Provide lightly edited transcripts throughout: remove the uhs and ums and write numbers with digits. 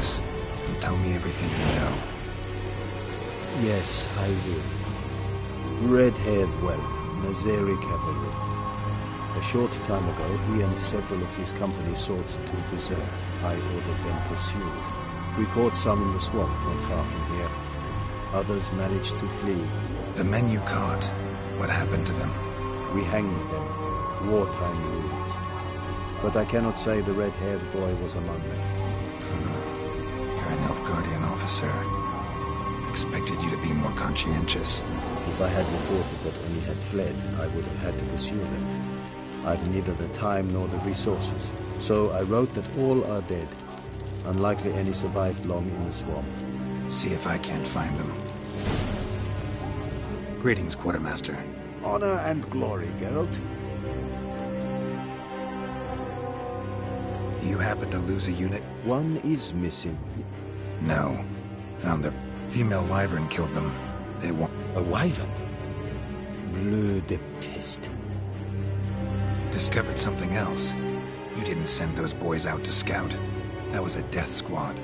this, and tell me everything you know. Yes, I will. Red-haired whelp, Nazeri cavalry. A short time ago, he and several of his company sought to desert. I ordered them pursued. We caught some in the swamp not far from here. Others managed to flee. The men you caught, what happened to them? We hanged them. Wartime rules. But I cannot say the red-haired boy was among them. You're an Nilfgaardian officer. Expected you to be more conscientious. If I had reported that any had fled, I would have had to pursue them. I've neither the time nor the resources. So I wrote that all are dead. Unlikely any survived long in the swamp. See if I can't find them. Greetings, Quartermaster. Honor and glory, Geralt. You happen to lose a unit? One is missing. No. Found the female wyvern killed them. They want... A wyvern? Bleu de peste. Discovered something else. You didn't send those boys out to scout. That was a death squad.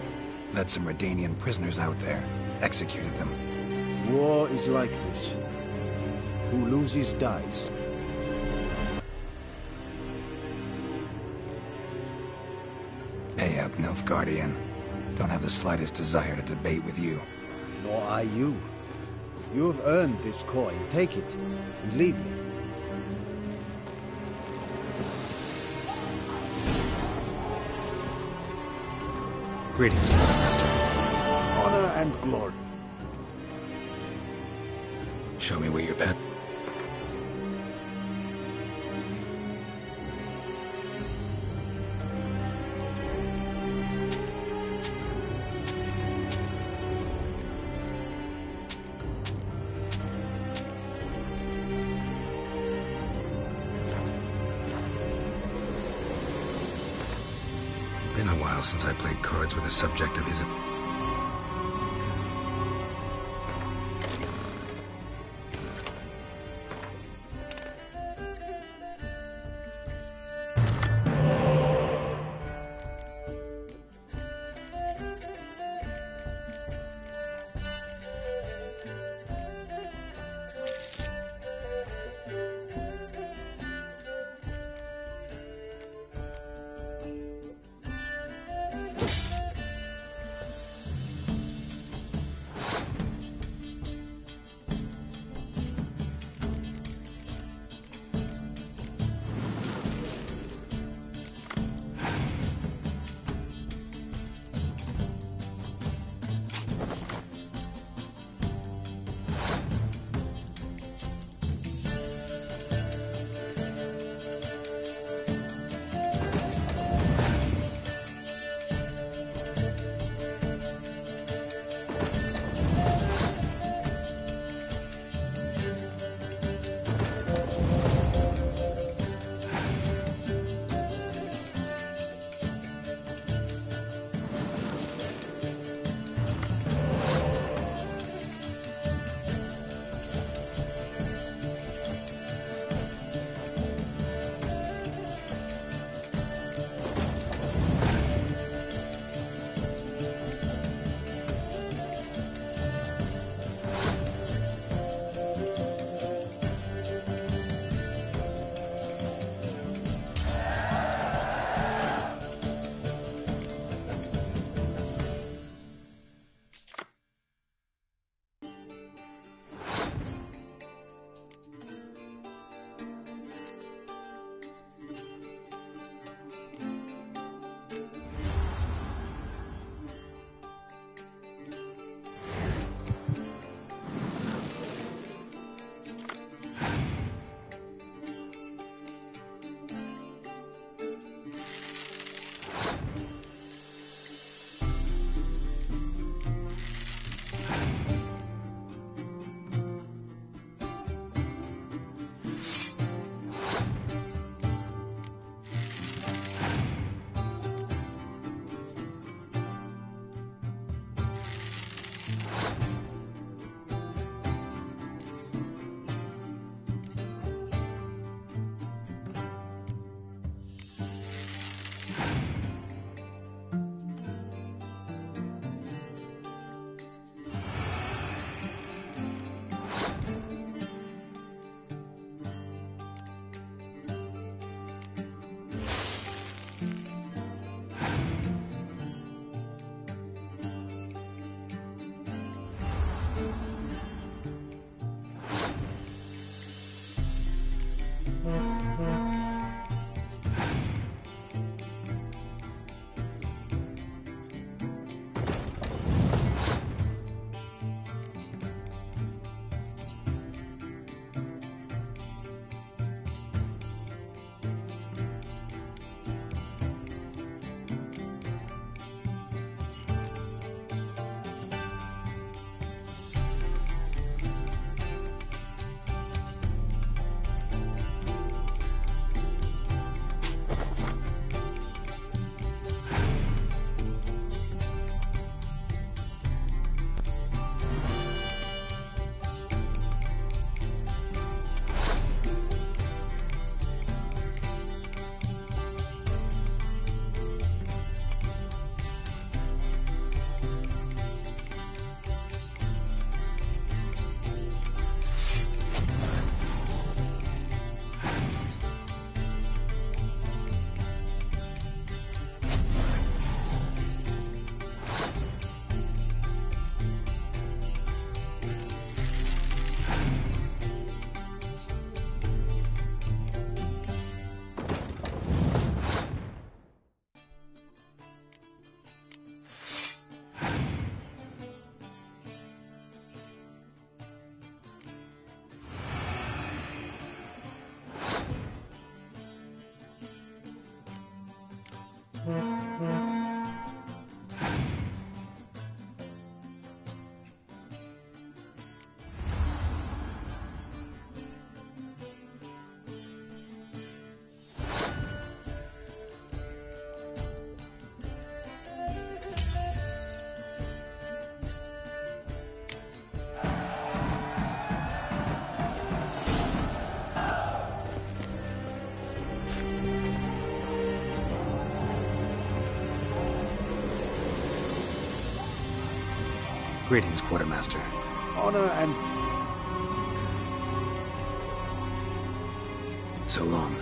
Led some Redanian prisoners out there. Executed them. War is like this. Who loses dies. Pay up, Nilfgaardian. Don't have the slightest desire to debate with you. Nor I you. You have earned this coin. Take it, and leave me. Greetings, Quartermaster. Honor and glory. Show me where you're at. Been a while since I played cards with a subject of his... Greetings, Quartermaster. Honor and... So long.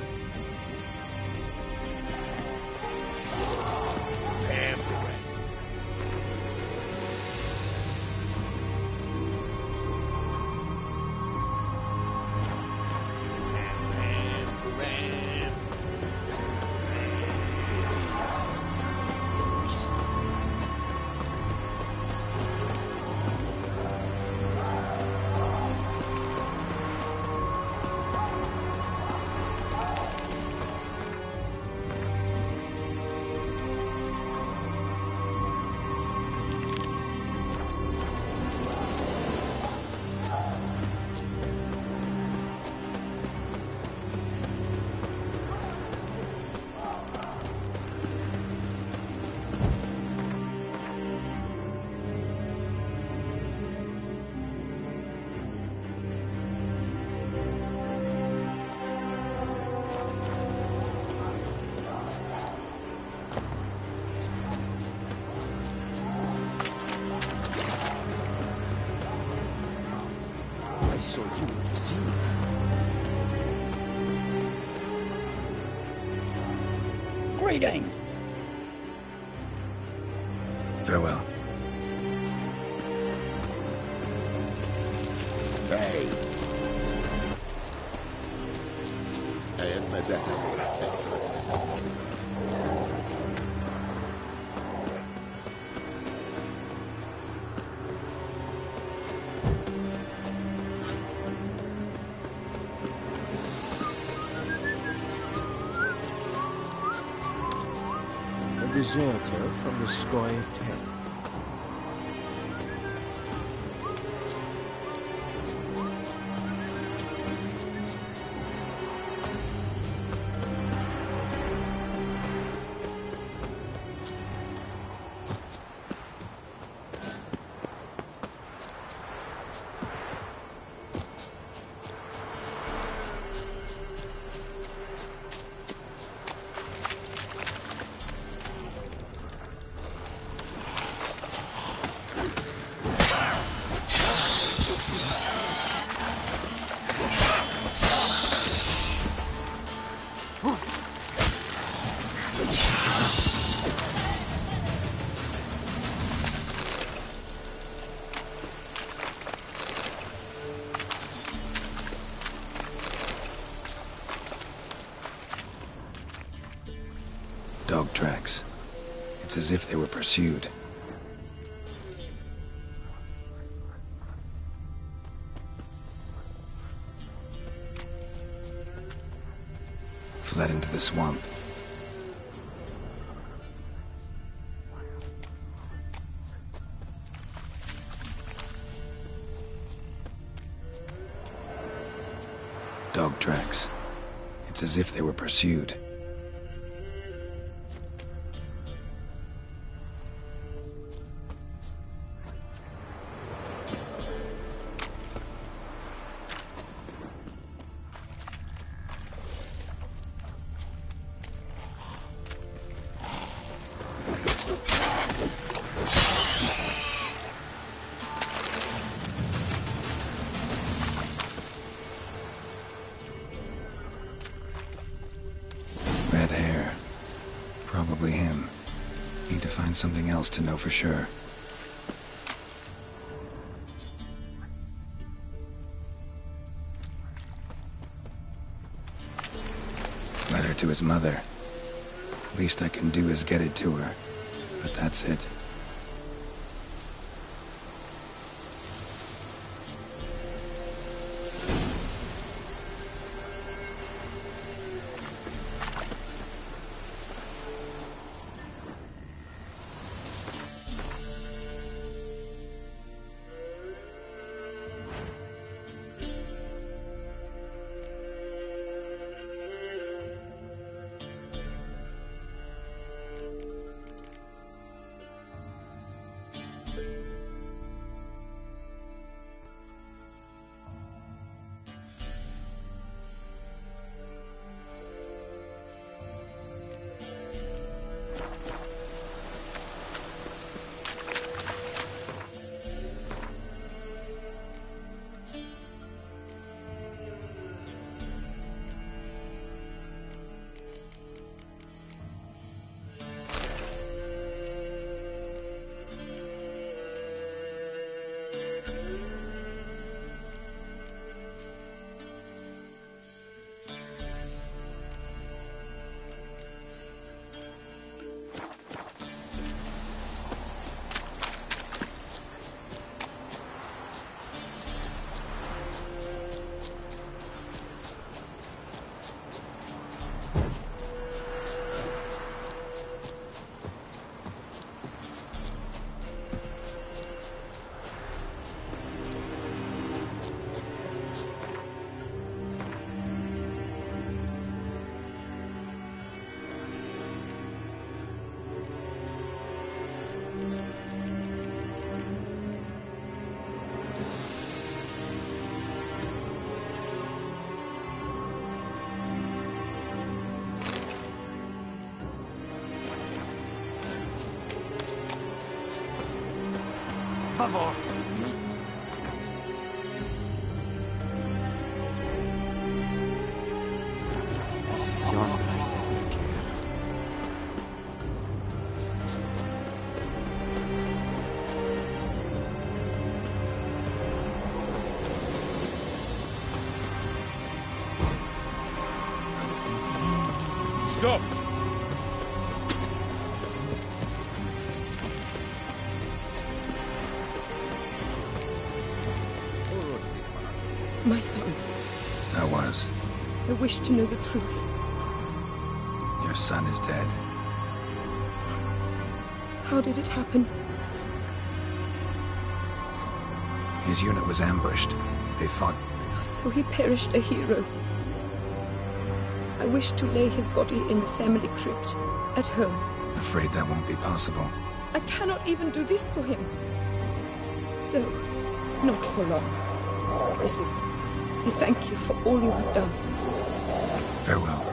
I saw you in Vicinity. Greeting! Farewell. Hey! ما ذات A deserter from the Sky 10. Dog tracks. It's as if they were pursued. Fled into the swamp. Dog tracks. It's as if they were pursued. Red hair. Probably him. Need to find something else to know for sure. Letter to his mother. Least I can do is get it to her. But that's it. favor. Stop! My son, I was. I wish to know the truth. Your son is dead. How did it happen? His unit was ambushed. They fought. So he perished a hero. I wish to lay his body in the family crypt at home. Afraid that won't be possible. I cannot even do this for him. Though, not for long. Listen, I thank you for all you have done. Farewell.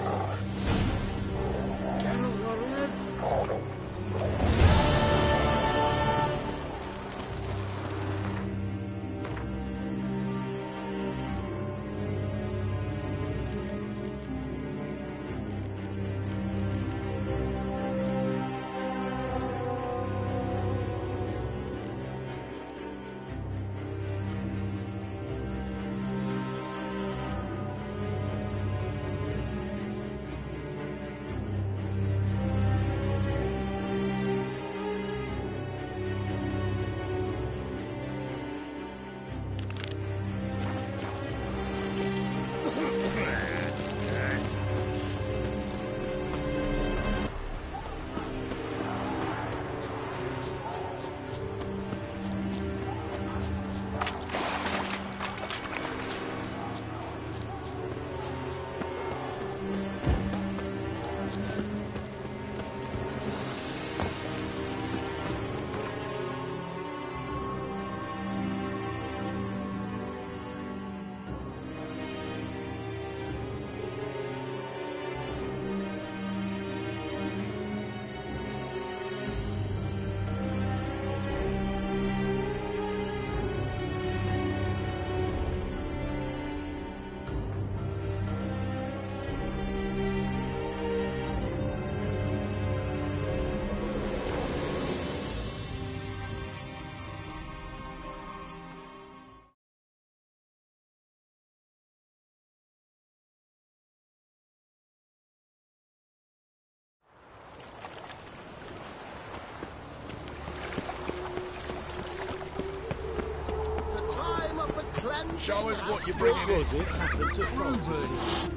Show us what you're bringing in. Was it happened to Francis?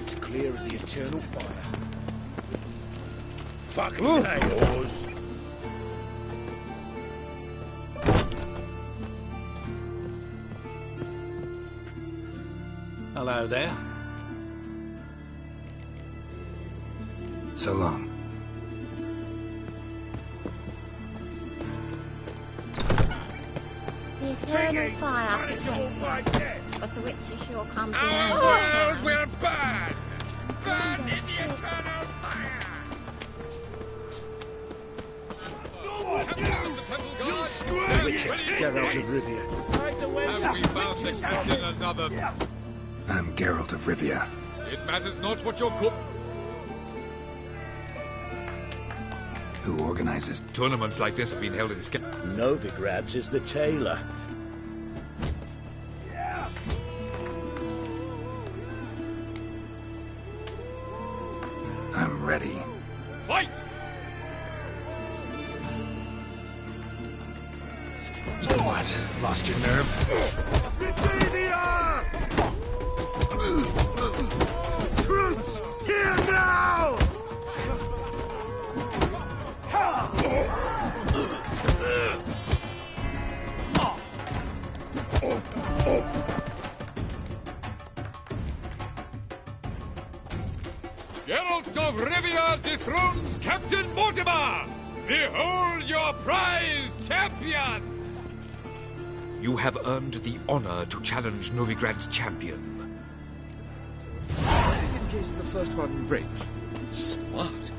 It's clear as the eternal fire. Fucking nails. Hello there. So long. The eternal fire protects us, but the witch sure comes in handy. Ours will burn! Burn in the eternal fire! You square! Richard, Geralt of Rivia. Have we found the captain another? I'm Geralt of Rivia. It matters not what your cook. Who organizes? Tournaments like this have been held in Novigrad's is the tailor. I'm ready. Fight! What? Lost your nerve? Troops, here now! Geralt of Rivia dethrones Captain Mortimer! Behold your prized champion! You have earned the honor to challenge Novigrad's champion. Is it in case the first one breaks? Smart.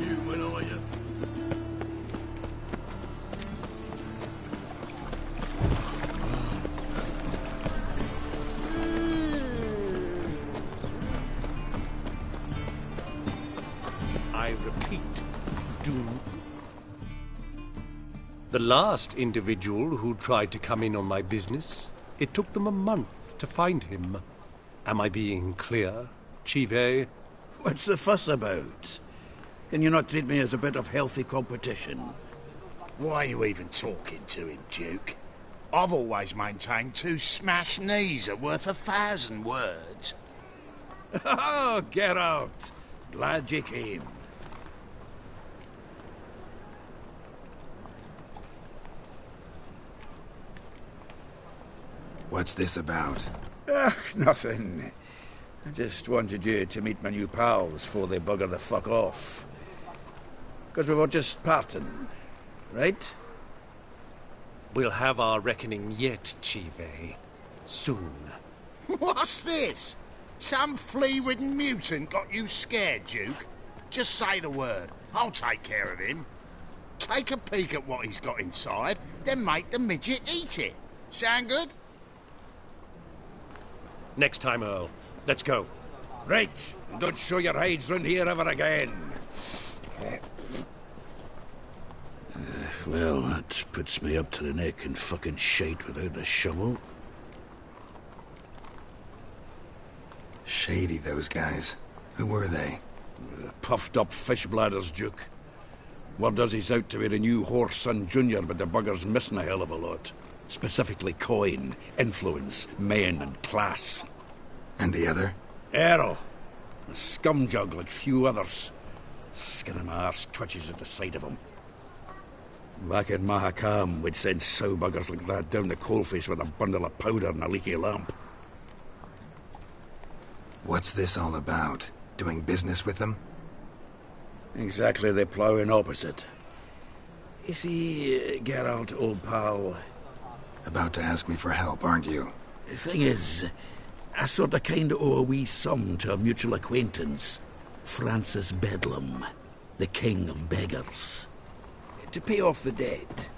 human, are you? I repeat, do. The last individual who tried to come in on my business, it took them a month to find him. Am I being clear, Chive? What's the fuss about? Can you not treat me as a bit of healthy competition? Why are you even talking to him, Duke? I've always maintained 2 smashed knees are worth 1,000 words. Oh, get out! Glad you came. What's this about? Nothing. I just wanted you to meet my new pals before they bugger the fuck off. Because we were just parting, right? We'll have our reckoning yet, Chive. Soon. What's this? Some flea-ridden mutant got you scared, Duke? Just say the word. I'll take care of him. Take a peek at what he's got inside, then make the midget eat it. Sound good? Next time, Earl. Let's go. Right. And don't show your hides round here ever again. Well, that puts me up to the neck in fucking shite without the shovel. Shady, those guys. Who were they? Puffed up fish bladders, Duke. Word does he's out to be the new Horse Son Jr., but the bugger's missing a hell of a lot. Specifically coin, influence, men, and class. And the other? Errol. A scumjug like few others. Skin of my arse twitches at the sight of him. Back in Mahakam, we'd send sow buggers like that down the coalface with a bundle of powder and a leaky lamp. What's this all about? Doing business with them? Exactly the ploughing opposite. You see, Geralt, old pal... About to ask me for help, aren't you? The thing is, I sort of kinda owe a wee sum to a mutual acquaintance. Francis Bedlam, the king of beggars. To pay off the debt,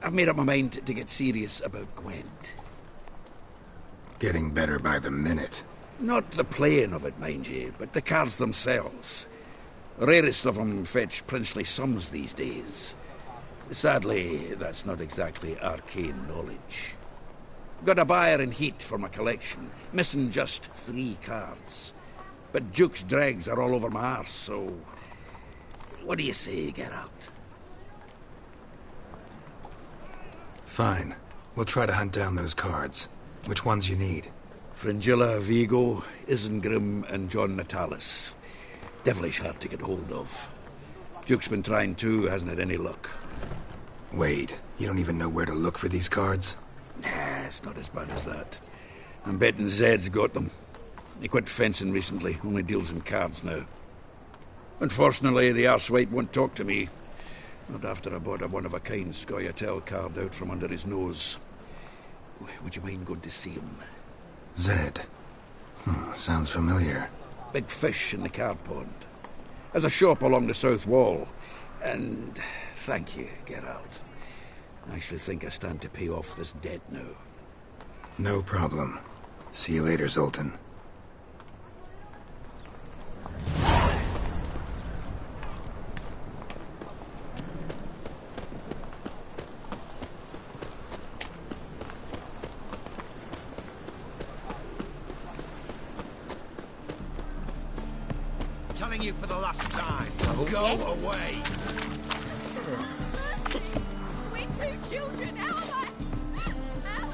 I've made up my mind to get serious about Gwent. Getting better by the minute. Not the playing of it, mind you, but the cards themselves. Rarest of them fetch princely sums these days. Sadly, that's not exactly arcane knowledge. Got a buyer in heat for my collection, missing just 3 cards. But Duke's dregs are all over my arse, so... What do you say, Geralt? Fine. We'll try to hunt down those cards. Which ones you need? Fringilla, Vigo, Isengrim, and John Natalis. Devilish hard to get hold of. Duke's been trying too, hasn't had any luck. Wait, you don't even know where to look for these cards? Nah, it's not as bad as that. I'm betting Zed's got them. He quit fencing recently, only deals in cards now. Unfortunately, the arsewite won't talk to me. Not after I bought a one-of-a-kind Scoia'tael card out from under his nose. Would you mind going to see him? Zed. Sounds familiar. Big fish in the card pond. Has a shop along the south wall. And thank you, Geralt. I actually think I stand to pay off this debt now. No problem. See you later, Zoltan. Telling you for the last time. Go away. We're 2 children. How am I? How am I?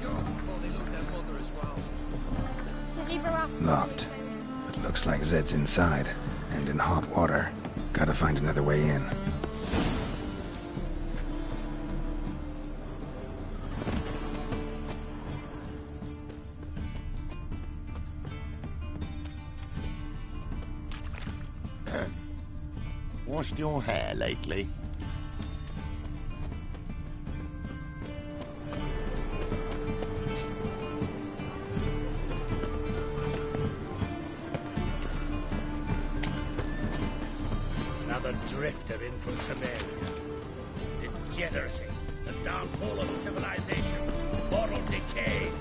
Go before they lose their mother as well. Deliver us. Locked. But looks like Zed's inside, and in hot water. Gotta find another way in. Washed your hair lately? Another drifter in from Samaria. Degeneracy, the downfall of civilization, moral decay.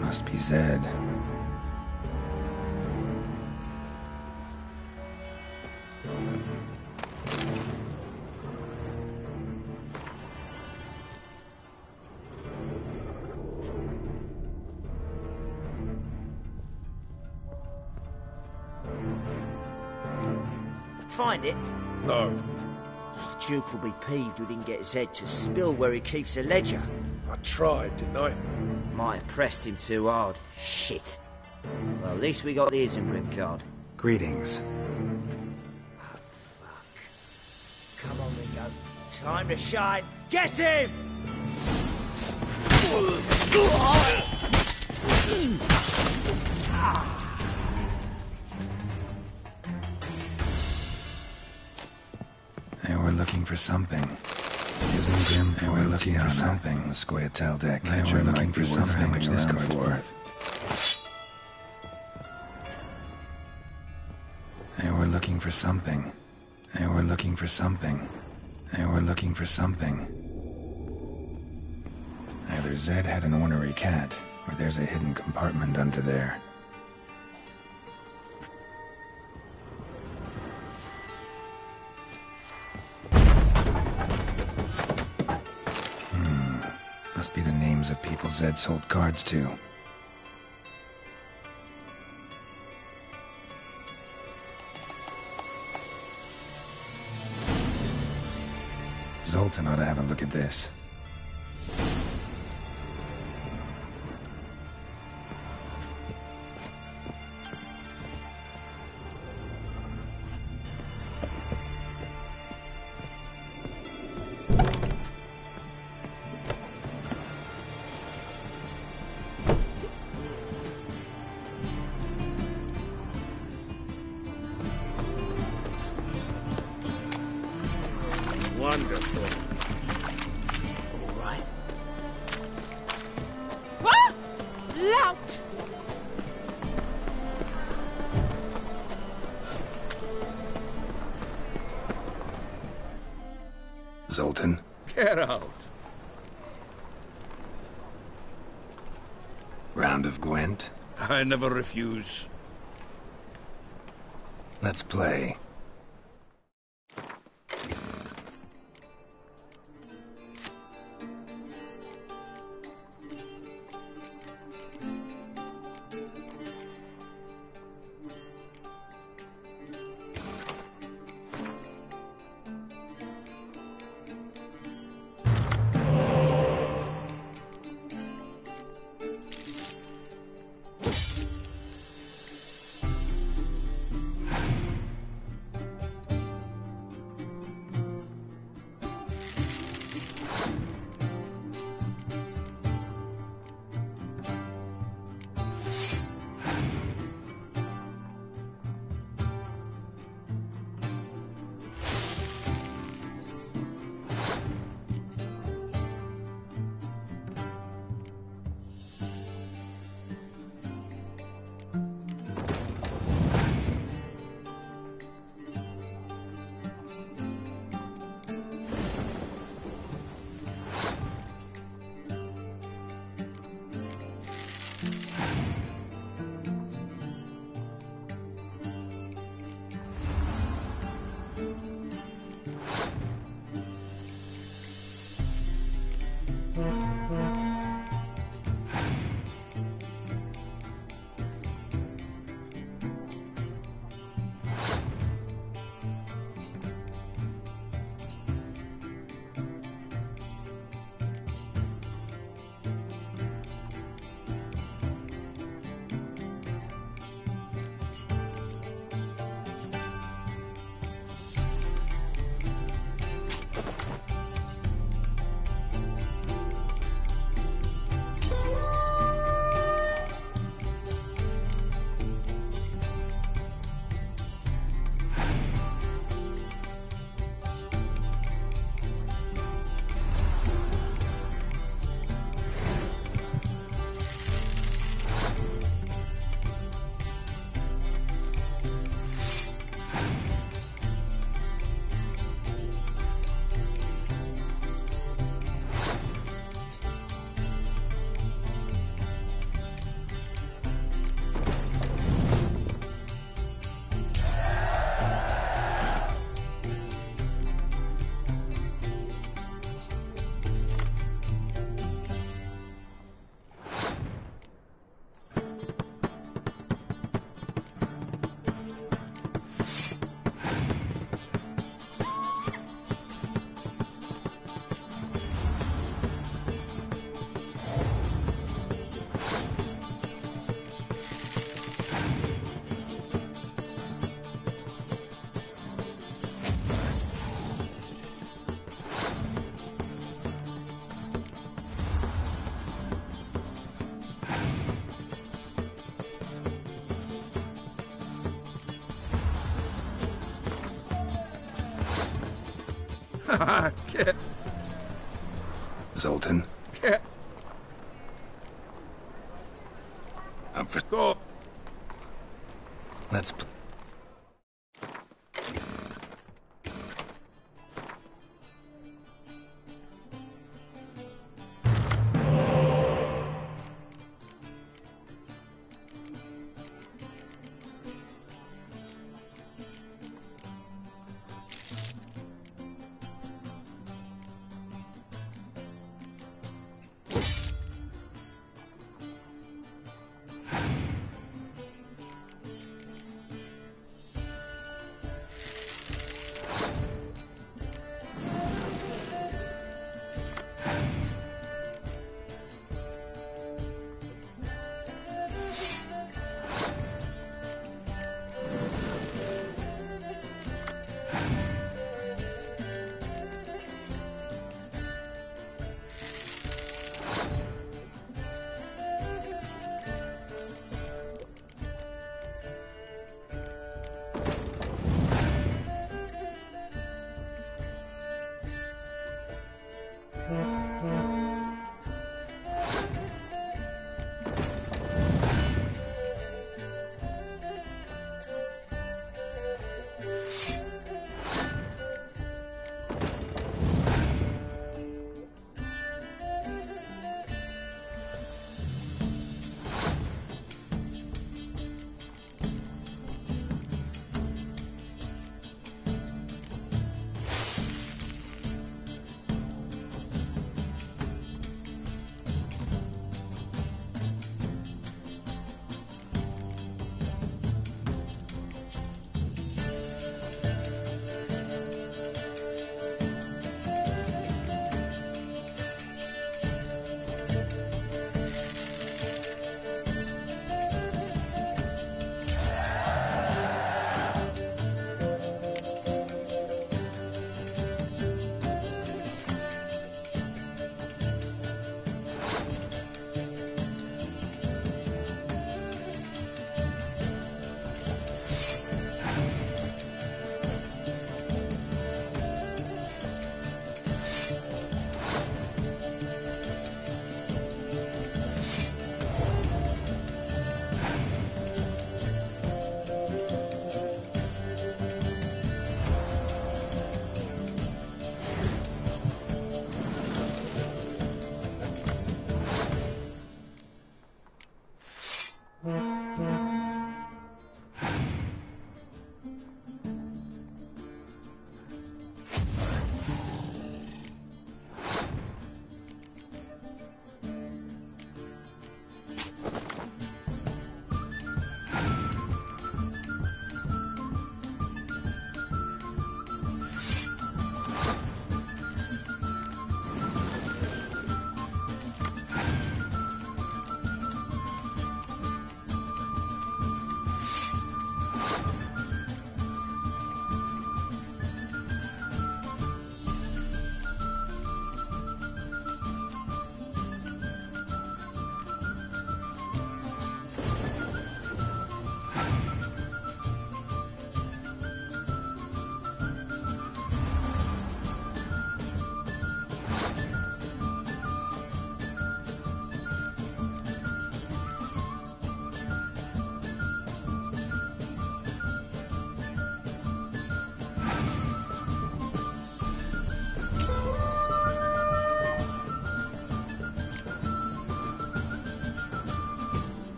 Must be Zed. Find it? No. Duke will be peeved we didn't get Zed to spill where he keeps the ledger. I tried, didn't I? Might have pressed him too hard. Shit. Well, at least we got the Isengrim card. Greetings. Oh, fuck. Come on, Ringo. Time to shine. Get him! They were looking for something. Isengrim, they were looking for something. The Scoia'tael deck. They were looking for something. How much this card worth? They were looking for something. They were looking for something. They were looking for something. Either Zed had an ornery cat, or there's a hidden compartment under there. Must be the names of people Zed sold cards to. Zoltan ought to have a look at this. Wonderful. All right. Ah! Lout! Zoltan? Get out. Round of Gwent? I never refuse. Let's play. Zoltan? Up for score. Let's play.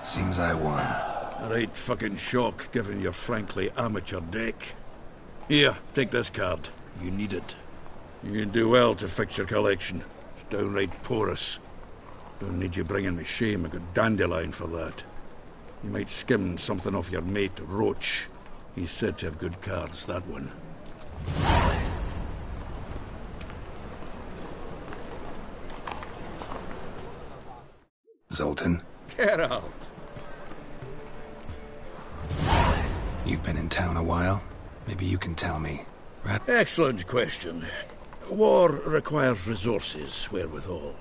Seems I won. A right fucking shock, given your frankly amateur deck. Here, take this card. You need it. You can do well to fix your collection. It's downright porous. Don't need you bringing me shame. I got dandelion for that. You might skim something off your mate, Roach. He's said to have good cards, that one. Zoltan? Get out! You've been in town a while. Maybe you can tell me. Excellent question. War requires resources, wherewithal.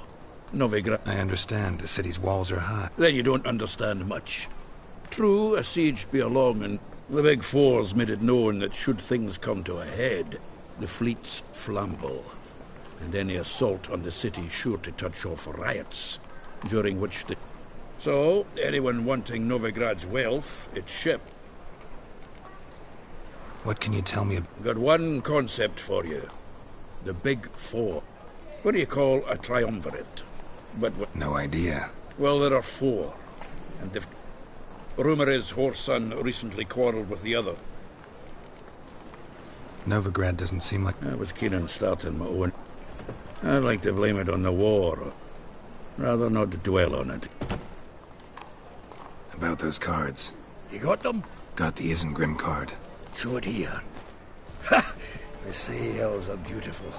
Novigrad... I understand. The city's walls are high. Then you don't understand much. True, a siege be along, and the Big Four's made it known that should things come to a head, the fleet's flammable, and any assault on the city's sure to touch off riots, during which the... So, anyone wanting Novigrad's wealth, its ship. What can you tell me Got one concept for you. The Big Four. What do you call a triumvirate? But No idea. Well, there are four. And the rumour is Whoreson recently quarrelled with the other. Novigrad doesn't seem like... I was keen on starting my own. I'd like to blame it on the war. Rather not dwell on it. About those cards. You got them? Got the Isengrim card. Show it here. Ha! The sails are beautiful.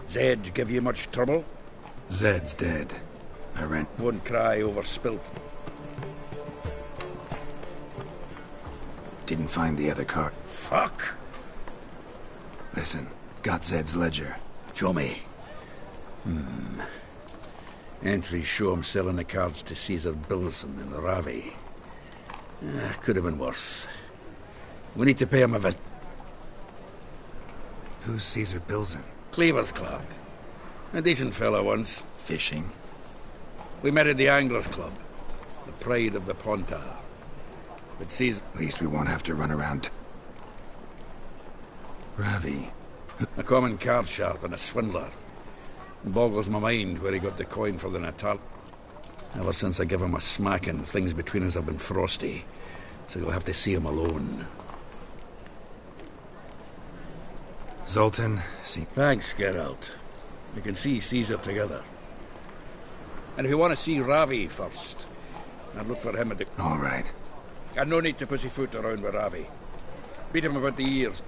Zed give you much trouble? Zed's dead. I rent... Won't cry over spilt. Didn't find the other card. Fuck! Listen, got Zed's ledger. Show me. Entries show him selling the cards to Caesar Bilson in Ravi. Could have been worse. We need to pay him a visit. Who's Caesar Bilson? Cleaver's clerk. A decent fellow once. Fishing? We met at the Anglers Club. The pride of the Pontar. But Caesar... At least we won't have to run around... Ravi. A common card sharp and a swindler. It boggles my mind where he got the coin for the Natal. Ever since I gave him a smacking, things between us have been frosty. So you'll have to see him alone. Zoltan, see... Thanks, Geralt. We can see Caesar together. And if you want to see Ravi first, I'd look for him at the... All right. And no need to pussyfoot around with Ravi. Beat him about the ears.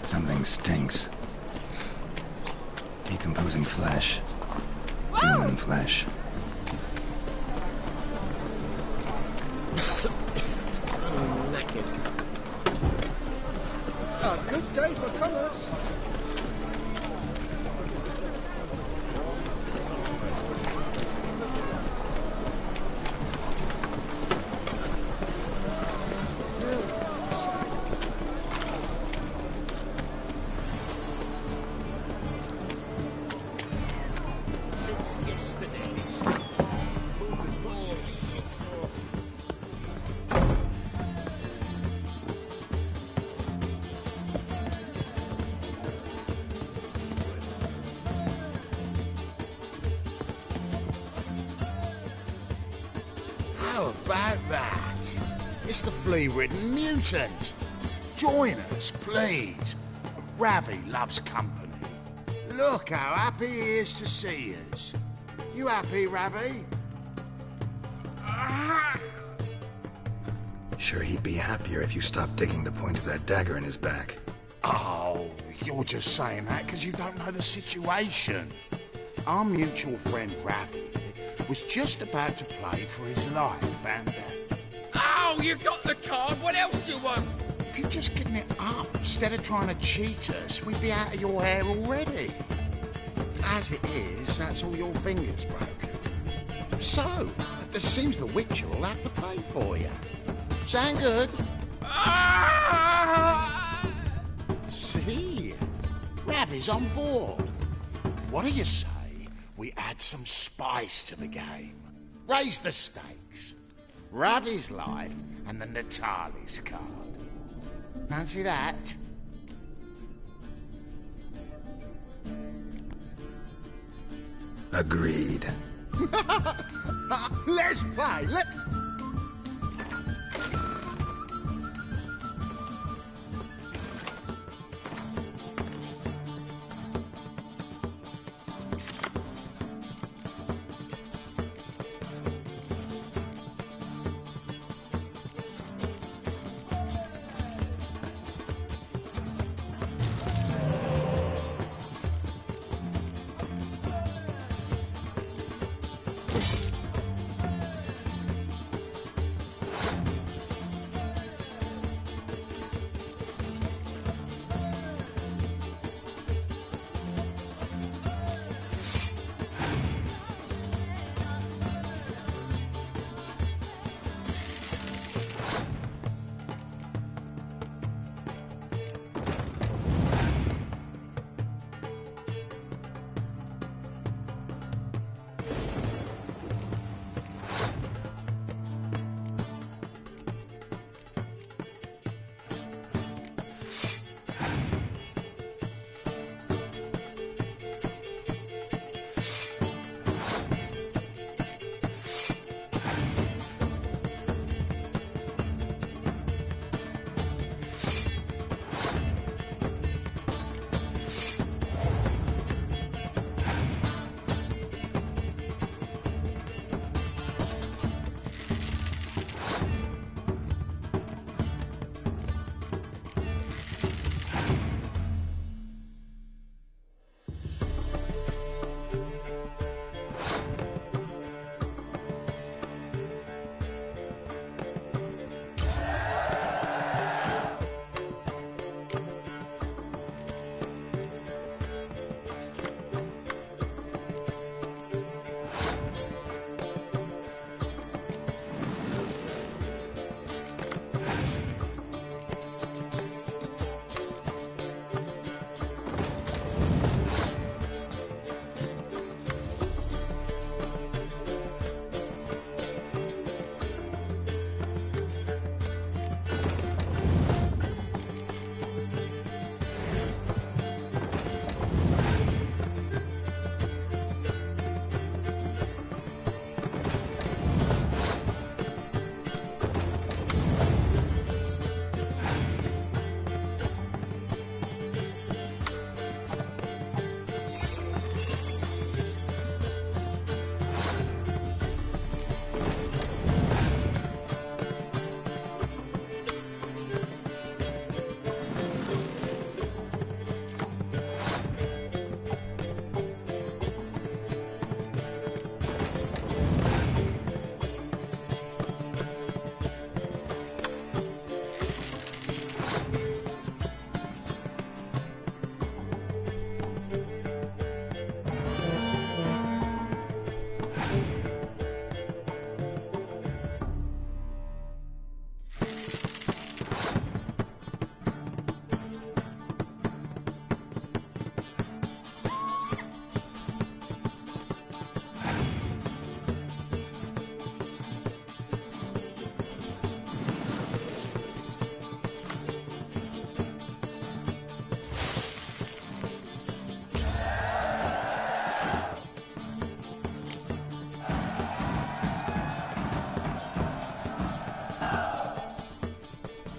Something stinks. Decomposing flesh. Human flesh. A good day for commerce. How about that? It's the flea-ridden mutant. Join us, please. Ravi loves company. Look how happy he is to see us. You happy, Ravi? Sure, he'd be happier if you stopped digging the point of that dagger in his back. Oh, you're just saying that because you don't know the situation. Our mutual friend Ravi was just about to play for his life, and... Oh, you got the card. What else do you want? if you'd just given it up instead of trying to cheat us, we'd be out of your hair already. As it is, that's all your fingers broken. So, it seems the Witcher will have to pay for you. Sound good? See? Ravi's on board. What do you say we add some spice to the game? Raise the stakes. Ravi's life and the Natali's card. Fancy that? Agreed. Let's play.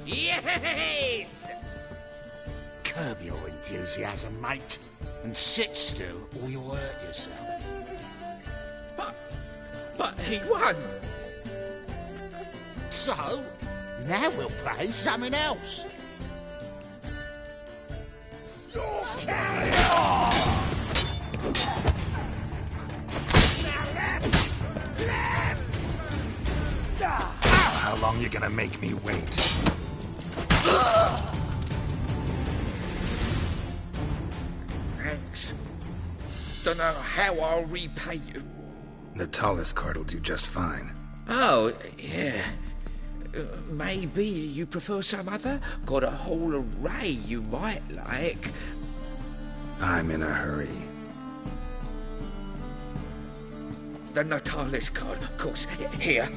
Yes! Curb your enthusiasm, mate, and sit still or you'll hurt yourself. But he won! So, now we'll play something else. Carry on! Now left! Left! How long you gonna make me wait? Thanks. Don't know how I'll repay you. Natalis card'll do just fine. Oh, yeah. Maybe you prefer some other? Got a whole array you might like. I'm in a hurry. The Natalis card, of course. Here.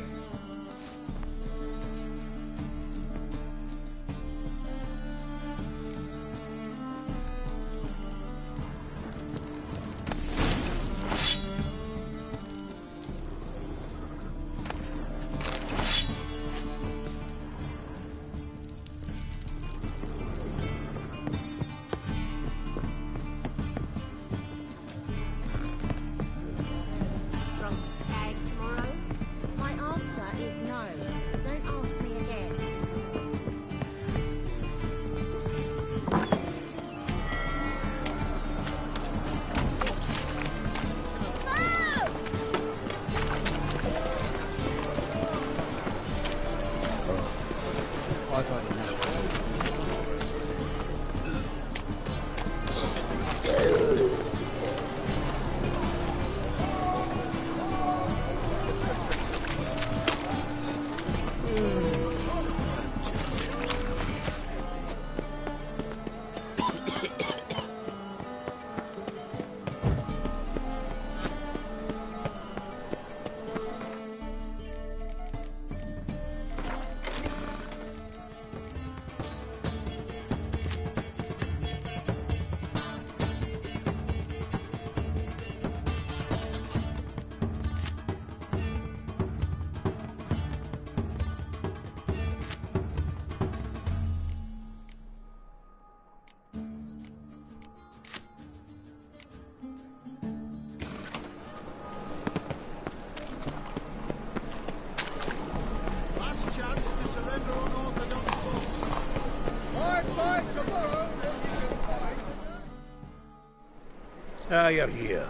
Ah, you're here.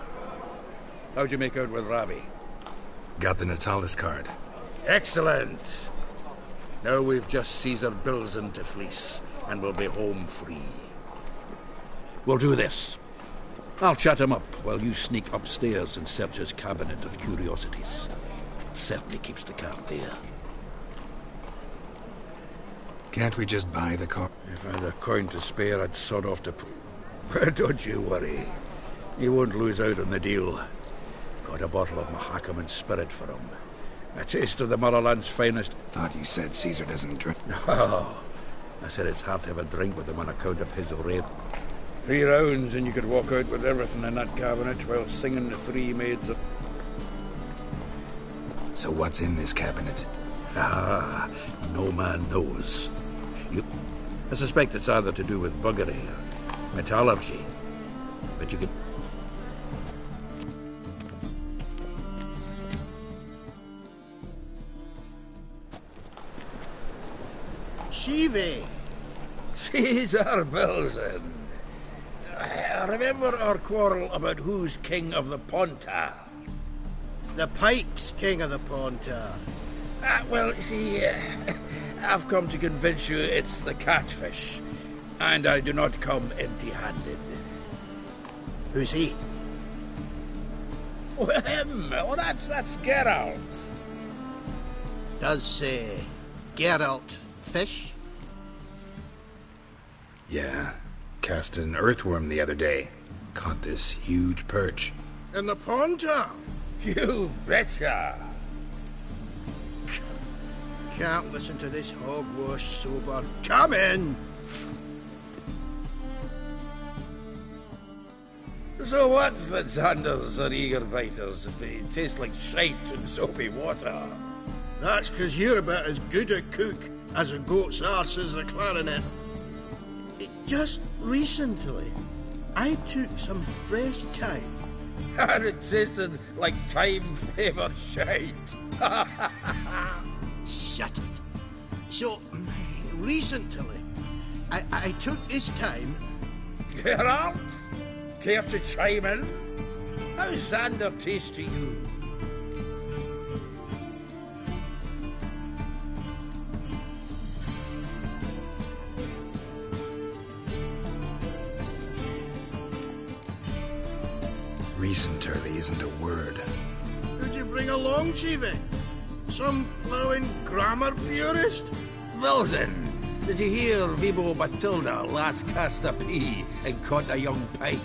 How'd you make out with Ravi? Got the Natalis card. Excellent. Now we've just Caesar Bilzen to fleece, and we'll be home free. We'll do this. I'll chat him up while you sneak upstairs and search his cabinet of curiosities. Certainly keeps the card there. Can't we just buy the car? If I had a coin to spare, I'd sod off to... But don't you worry. You won't lose out on the deal. Got a bottle of Mahakaman spirit for him. A taste of the motherland's finest. Thought you said Caesar doesn't drink. No. I said it's hard to have a drink with him on account of his raid. 3 rounds and you could walk out with everything in that cabinet while singing the 3 maids of... So what's in this cabinet? Ah, no man knows. I suspect it's either to do with buggery or metallurgy. But you could... Shivi! Caesar Bilzen. Remember our quarrel about who's king of the Ponta? The Pike's king of the Ponta. Well, see, I've come to convince you it's the catfish. And I do not come empty-handed. Who's he? Oh, him! Oh, that's Geralt. Does say Geralt fish? Yeah. Cast an earthworm the other day. Caught this huge perch. In the Ponta? You betcha! Can't listen to this hogwash sober. Come in! So what's the Zanders or eager biters if they taste like shite and soapy water? That's 'cause you're about as good a cook as a goat's arse is a clarinet. Just recently, I took some fresh thyme. And it tasted like thyme-flavoured shite. Shut it. So, recently, I took this thyme... Geralt? Care to chime in? How's Xander taste to you? Recently isn't a word. Who'd you bring along, Chiefy? Some blowing grammar purist? Wilson, did you hear Vibo Matilda last cast a pea and caught a young pike?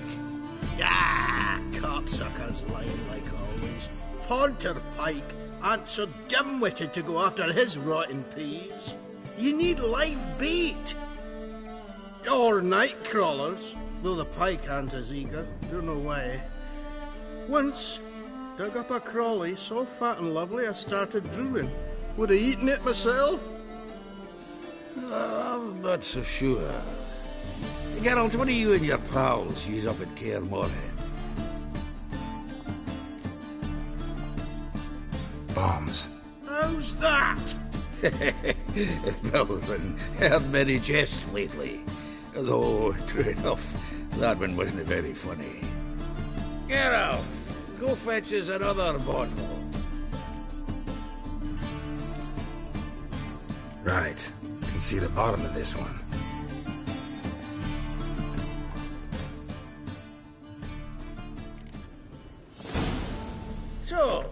Ah, cocksuckers lying like always. Ponter Pike ain't so dim-witted to go after his rotten peas. You need live bait. Or night crawlers, though the pike ain't as eager. Don't know why. Once, dug up a crawly so fat and lovely I started drooling. Would have eaten it myself. I'm not so sure. Geralt, what do you and your pals use up at Caer Morhen? Bombs. How's that? Wilson, heard many jests lately. Though, true enough, that one wasn't very funny. Geralt, go fetch us another bottle. Right. Can see the bottom of this one. So,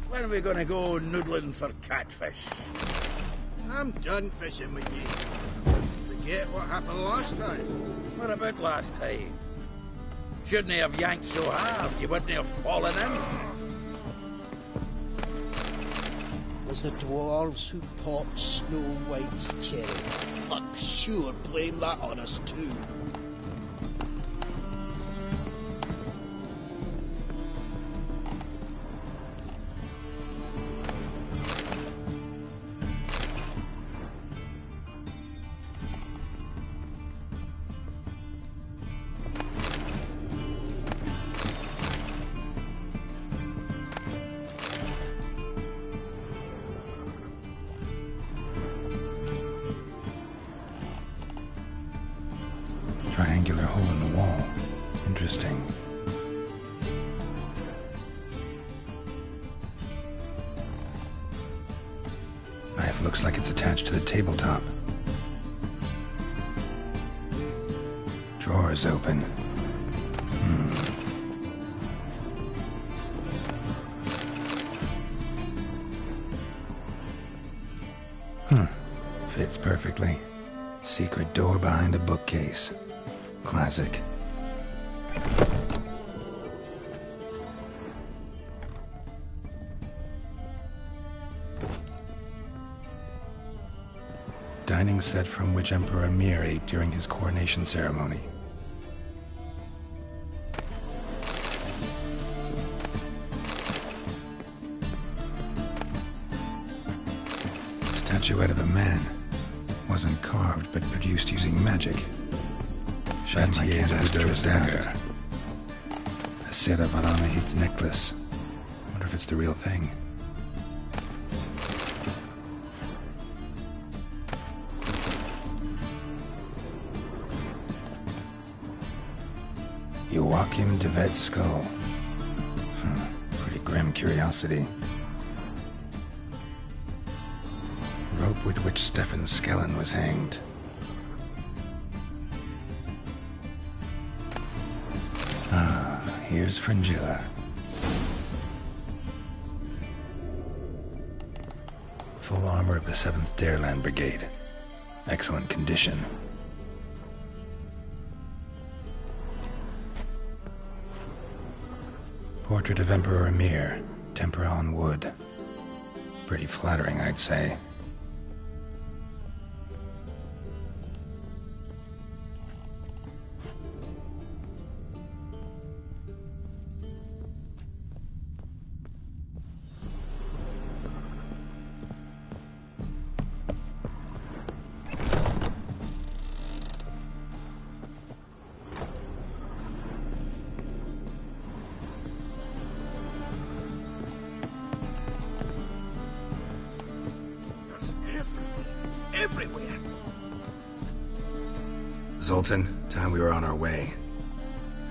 when are we gonna go noodling for catfish? I'm done fishing with you. Forget what happened last time. What about last time? Shouldn't he have yanked so hard you wouldn't have fallen in? Was the dwarves who popped Snow White's cherry. Fuck sure, blame that on us too. Interesting. Knife looks like it's attached to the tabletop. Drawer's open. Fits perfectly. Secret door behind a bookcase. Classic. Dining set from which Emperor Mir ate during his coronation ceremony. Statuette of a man. Wasn't carved, but produced using magic. Chantier d'Astro's dagger. A Sera Varanahid's necklace. Wonder if it's the real thing. Joachim de Vet's skull. Pretty grim curiosity. Rope with which Stefan Skellen was hanged. Here's Fringilla. Full armor of the 7th Dareland Brigade. Excellent condition. Portrait of Emperor Mir, tempera on wood. Pretty flattering, I'd say. Everywhere. Zoltan, time we were on our way.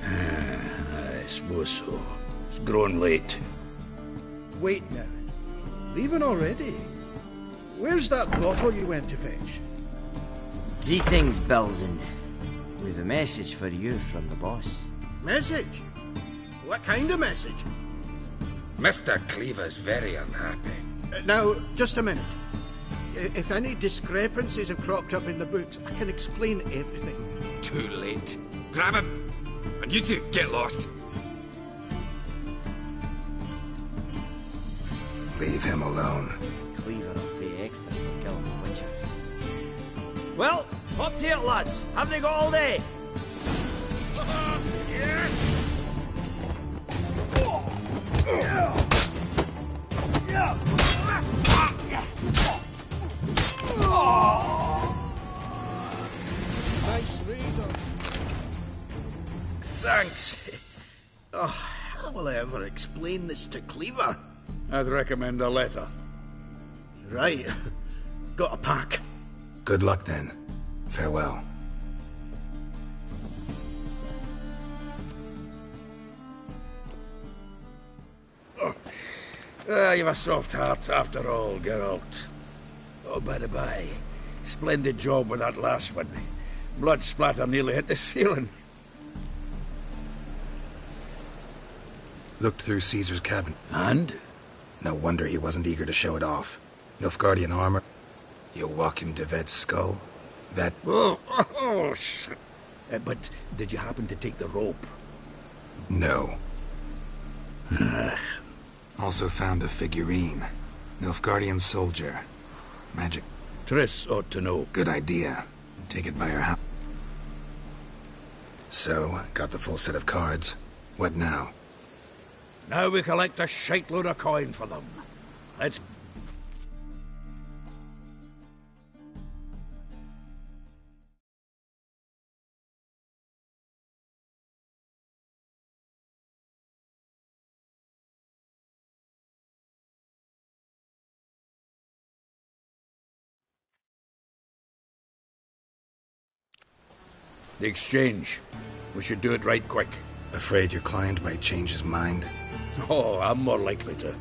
I suppose so. It's growing late. Wait now. Leaving already? Where's that bottle you went to fetch? Greetings, Belzen. We've a message for you from the boss. Message? What kind of message? Mr. Cleaver's very unhappy. Now, just a minute. If any discrepancies have cropped up in the books, I can explain everything. Too late. Grab him! And you two, get lost. Leave him alone. Cleaver will pay extra for killing the Witcher. Well, up to it, lads. Have they got all day? Nice razors. Thanks. Oh, how will I ever explain this to Cleaver? I'd recommend a letter. Right. Got a pack. Good luck then. Farewell. You've a soft heart after all, Geralt. Oh, by the by, splendid job with that last one. Blood splatter nearly hit the ceiling. Looked through Caesar's cabin. And? No wonder he wasn't eager to show it off. Nilfgaardian armor. Joachim de Vet's skull. That... Oh, shit. But did you happen to take the rope? No. Also found a figurine. Nilfgaardian soldier. Magic. Triss ought to know. Good idea. Take it by her house. So, got the full set of cards. What now? Now we collect a shiteload of coin for them. Let's... The exchange. We should do it right quick. Afraid your client might change his mind? Oh, I'm more likely to.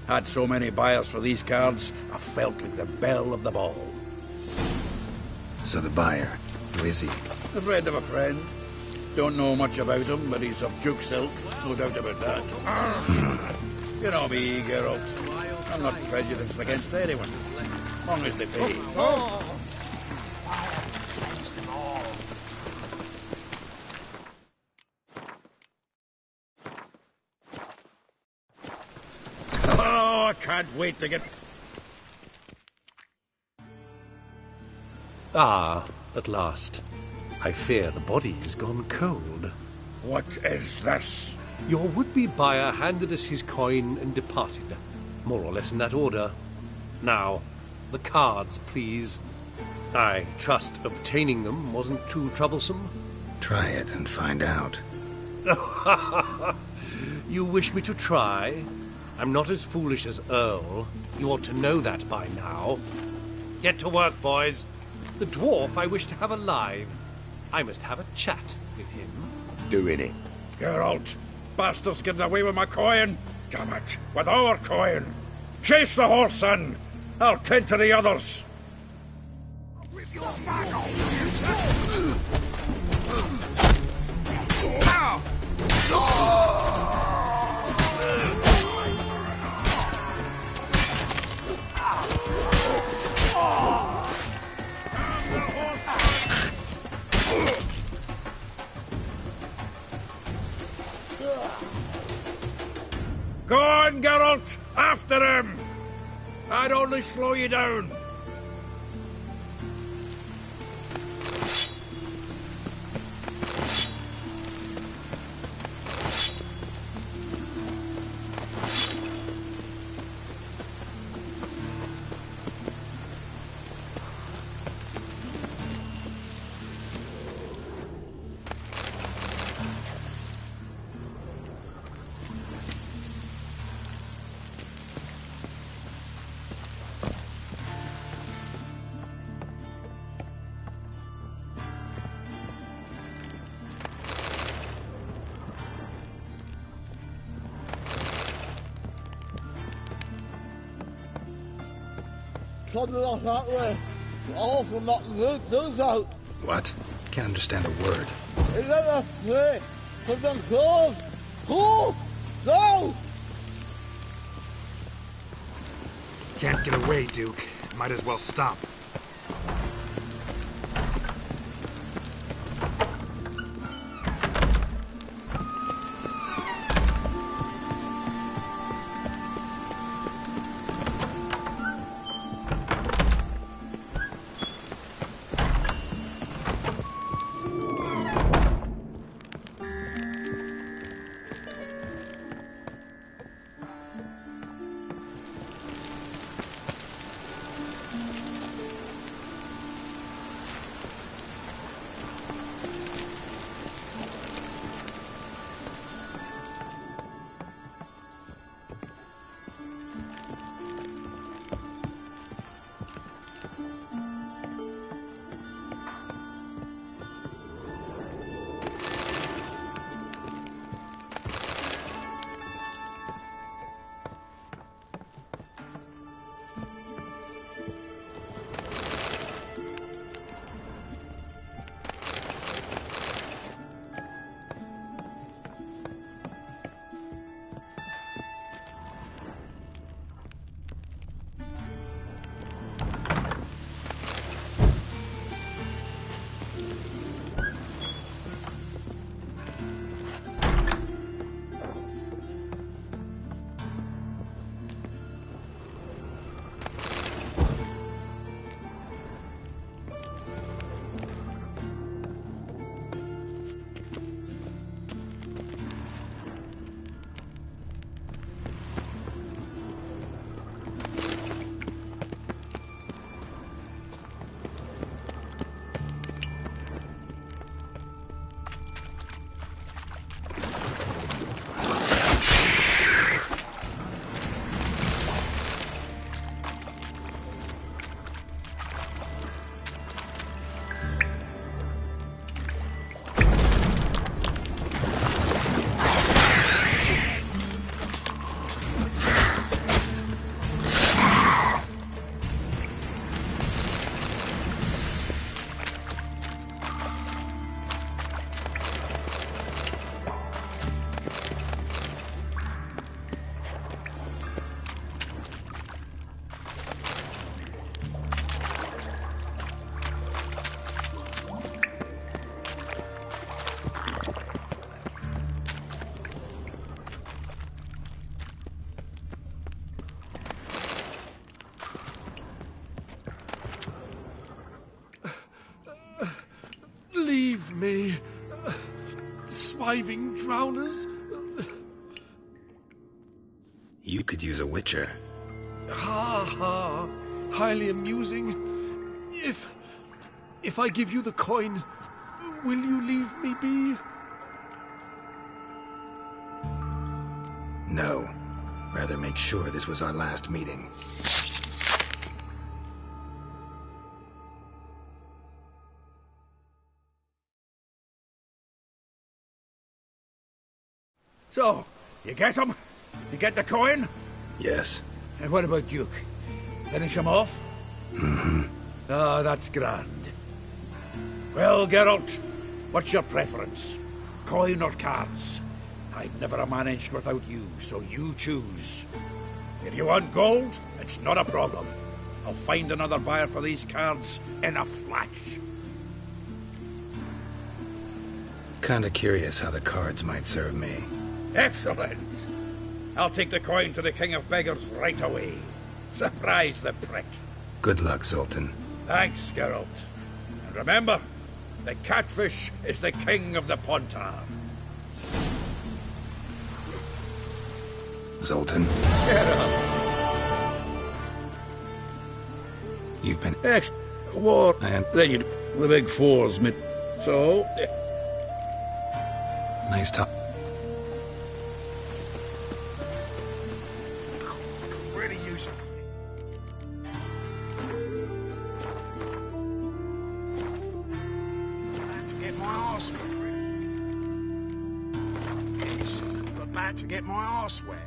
Had so many buyers for these cards, I felt like the belle of the ball. So the buyer, who is he? A friend of a friend. Don't know much about him, but he's of Duke silk, no doubt about that. You know me, Geralt. I'm not prejudiced against anyone, as long as they pay. Oh, I can't wait to get... Ah, at last. I fear the body's gone cold. What is this? Your would-be buyer handed us his coin and departed, more or less in that order. Now, the cards, please. I trust obtaining them wasn't too troublesome. Try it and find out. You wish me to try? I'm not as foolish as Earl. You ought to know that by now. Get to work, boys. The dwarf I wish to have alive. I must have a chat with him. Doing it. Geralt, bastards getting away with my coin. Damn it, with our coin. Chase the horse, son. I'll tend to the others. Go on, Geralt! After him! I'd only slow you down. Something like that way. All from that root does out. What? Can't understand a word. Is that a threat? Something close. Who? No! Can't get away, Duke. Might as well stop. Leave me. Swiving drowners. You could use a witcher. Ha ha. Highly amusing. If I give you the coin, will you leave me be? No. Rather make sure this was our last meeting. So, you get him? You get the coin? Yes. And what about Duke? Finish him off? Mm-hmm. Ah, that's grand. Well, Geralt, what's your preference? Coin or cards? I'd never have managed without you, so you choose. If you want gold, it's not a problem. I'll find another buyer for these cards in a flash. Kinda curious how the cards might serve me. Excellent. I'll take the coin to the King of Beggars right away. Surprise the prick. Good luck, Zoltan. Thanks, Geralt. And remember, the catfish is the king of the Pontar. Zoltan? Geralt. You've been... War. And then you... The big fours, mate. So... Nice talk. Really use it. About to get my arse wet. Yes, about to get my arse wet.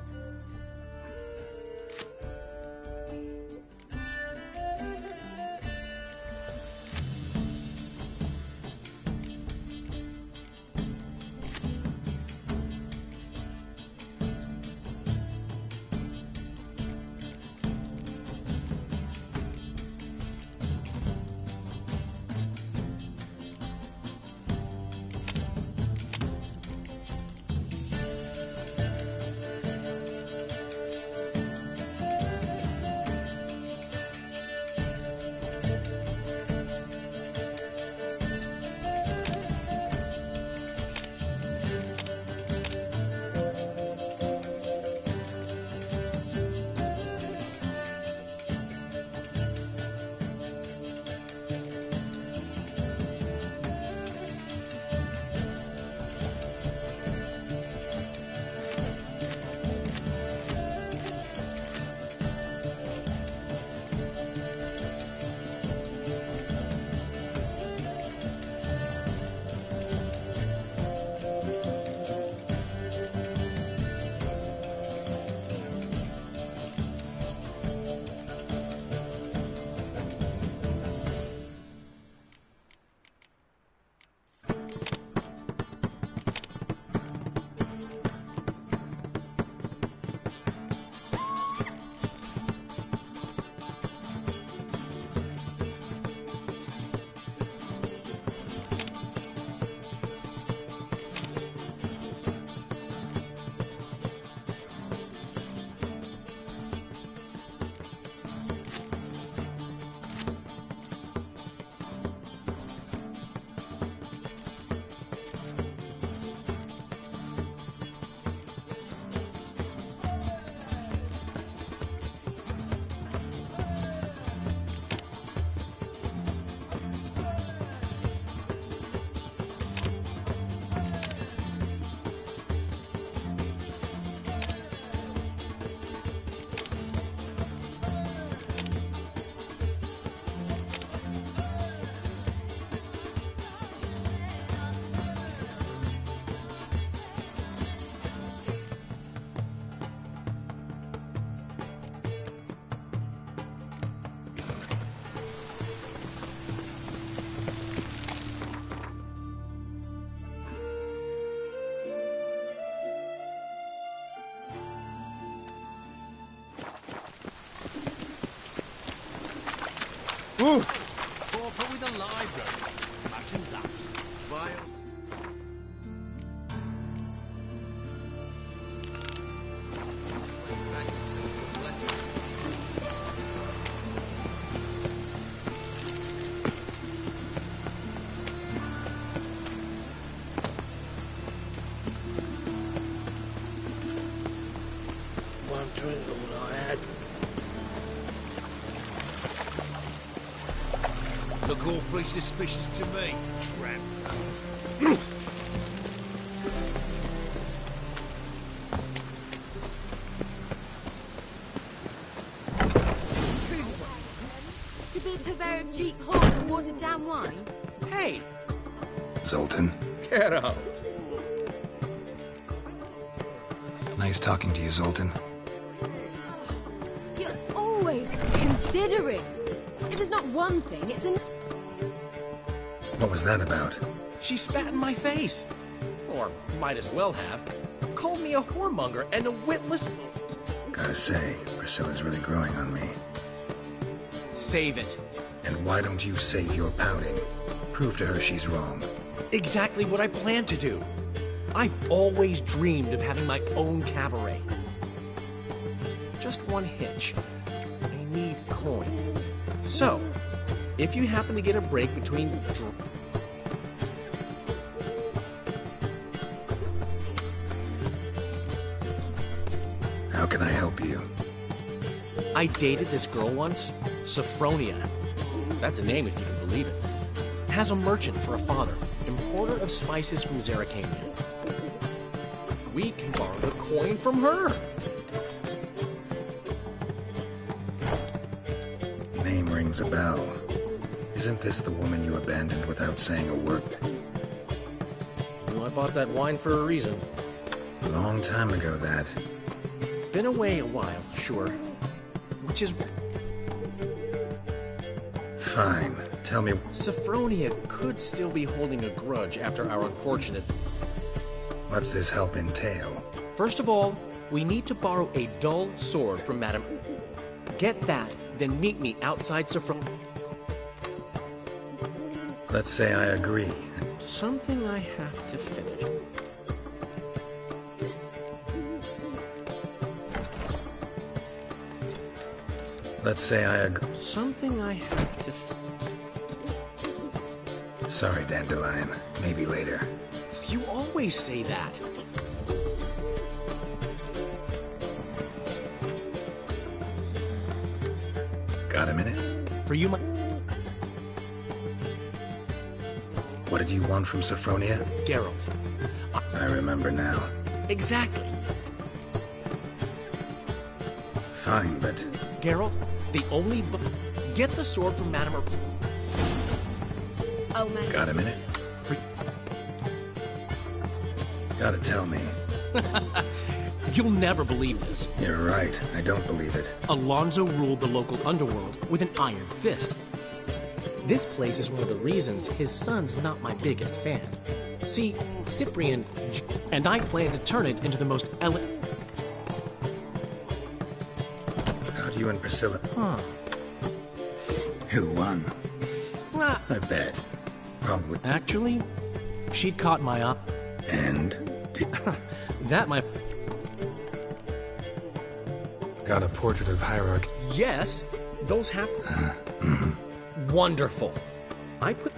Ooh. Corporate with a library. Imagine that. Wild. Look awfully suspicious to me, tramp. To be a purveyor of cheap whores and watered-down wine? Hey! Zoltan, Get out! nice talking to you, Zoltan. You're always considering. If it's not one thing, it's an... What was that about? She spat in my face. Or might as well have. Called me a whoremonger and a witless... Gotta say, Priscilla's really growing on me. Save it. And why don't you save your pouting? Prove to her she's wrong. Exactly what I plan to do. I've always dreamed of having my own cabaret. Just one hitch. I need coin. So, if you happen to get a break between... How can I help you? I dated this girl once, Sophronia. That's a name if you can believe it. Has a merchant for a father, importer of spices from Zerrikania. We can borrow the coin from her. Name rings a bell. Isn't this the woman you abandoned without saying a word? Well, I bought that wine for a reason. A long time ago, that. Been away a while, sure. Which is... Fine. Tell me... Sophronia could still be holding a grudge after our unfortunate... What's this help entail? First of all, we need to borrow a dull sword from Madame... Get that, then meet me outside Sophronia. Let's say I agree. Something I have to finish. Let's say I agree. Something I have to Sorry, Dandelion. Maybe later. You always say that. Got a minute? For you, my... What did you want from Sophronia? Geralt. I remember now. Exactly. Fine, but... Geralt, the only... Get the sword from Madame... Oh, man. Got a minute? Gotta tell me. You'll never believe this. You're right. I don't believe it. Alonso ruled the local underworld with an iron fist. This place is one of the reasons his son's not my biggest fan. See, Cyprian and I plan to turn it into the most How do you and Priscilla... Huh. Who won? Ah. I bet. Probably. Actually, she'd caught my eye. And? That my... Got a portrait of Hierarch. Yes, those have... Wonderful. I put...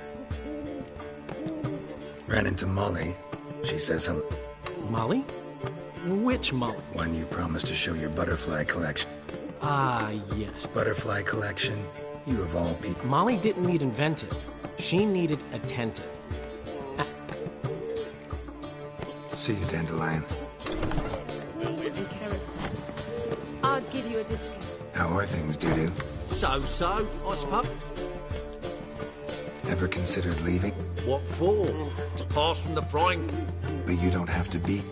Ran into Molly. She says hello. Molly? Which Molly? One you promised to show your butterfly collection. Ah, yes. Butterfly collection? You of all people. Molly didn't need inventive. She needed attentive. See you, Dandelion. I'd give you a discount. How are things, Dudu? So, I suppose. Ever considered leaving? What for? To pass from the frying... But you don't have to be.